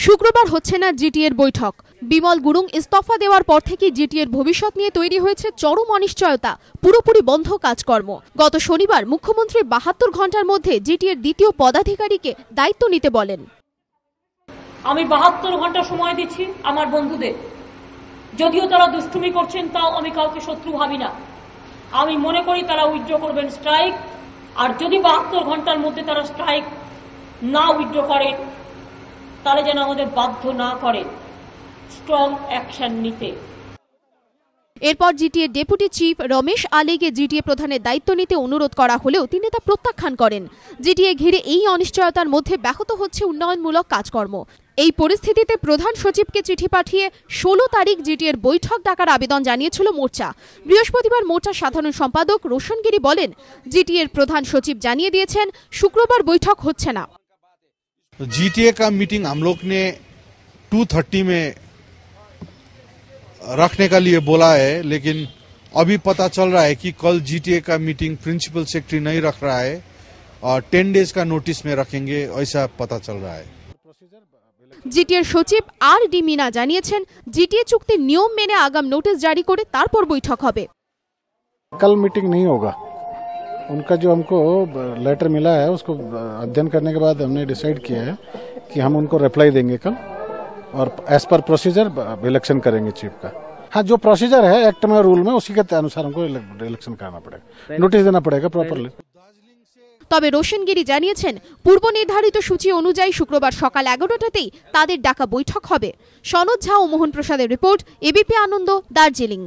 শুক্রবার হচ্ছে না জিটিএর বৈঠক। বিমল গুরুং ইস্তফা দেওয়ার পর থেকে জিটিএর ভবিষ্যৎ নিয়ে তৈরি হয়েছে চরম অনিশ্চয়তা, পুরোপুরি বন্ধ কাজকর্ম। গত শনিবার মুখ্যমন্ত্রী ৭২ ঘন্টার মধ্যে জিটিএর দ্বিতীয় পদাধিকারীকে দায়িত্ব নিতে বলেন। আমি ৭২ ঘন্টা সময় দিচ্ছি আমার বন্ধুদের, যদিও তারা দুষ্টুমি করছেন তাও আমি কাউকে শত্রু ভাবি না। আমি মনে করি তারা উইথড্র করবেন স্ট্রাইক, আর যদি ৭২ ঘন্টার মধ্যে তারা স্ট্রাইক না উইথড্র করেন তাহলে যেন আমাদের বাধ্য না করে স্ট্রং অ্যাকশন নিতে। এরপর জিটিএ ডেপুটি চিফ রমেশ আলীকে জিটিএ প্রধানের দায়িত্ব নিতে অনুরোধ করা হলেও তিনি তা প্রত্যাখ্যান করেন। জিটিএ ঘিরে এই অনিশ্চয়তার মধ্যে ব্যাহত হচ্ছে উন্নয়নমূলক কাজকর্ম। এই পরিস্থিতিতে প্রধান সচিবকে চিঠি পাঠিয়ে ১৬ তারিখ জিটিএর বৈঠক ডাকার আবেদন জানিয়েছিল মোর্চা। বৃহস্পতিবার মোর্চার সাধারণ সম্পাদক রোশন গিরি বলেন, জিটিএর প্রধান সচিব জানিয়ে দিয়েছেন শুক্রবার বৈঠক হচ্ছে না। जीटीए का मीटिंग हम लोग ने 2:30 में रखने का लिए बोला है, लेकिन अभी पता चल रहा है कि कल जीटीए का मीटिंग प्रिंसिपल सेक्रेटरी नहीं रख रहा है और 10 डेज का नोटिस में रखेंगे, ऐसा पता चल रहा है। জিটিএর সচিব আর ডি মিনা জানিয়েছেন, জিটিএ চুক্তির নিয়ম মেনে আগাম নোটিশ জারি করে তারপর বৈঠক হবে। कल मीटिंग नहीं होगा। उनका जो हमको लेटर मिला है उसको अध्ययन करने के बाद हमने डिसाइड किया है कि हम उनको रिप्लाई देंगे कल, और एज पर प्रोसीजर इलेक्शन करेंगे चीफ का। हाँ, जो प्रोसीजर है एक्ट में, रूल में, उसी के अनुसार हमको इलेक्शन कराना पड़ेगा, नोटिस देना पड़ेगा प्रॉपरली। তবে রোশন গিরি জানিয়েছেন, পূর্ব নির্ধারিত সূচি অনুযায়ী শুক্রবার সকাল ১১টাতেই তাদের ডাকা বৈঠক হবে। সনদ ঝা ও মোহন প্রসাদের রিপোর্ট, এবিপি আনন্দ, দার্জিলিং।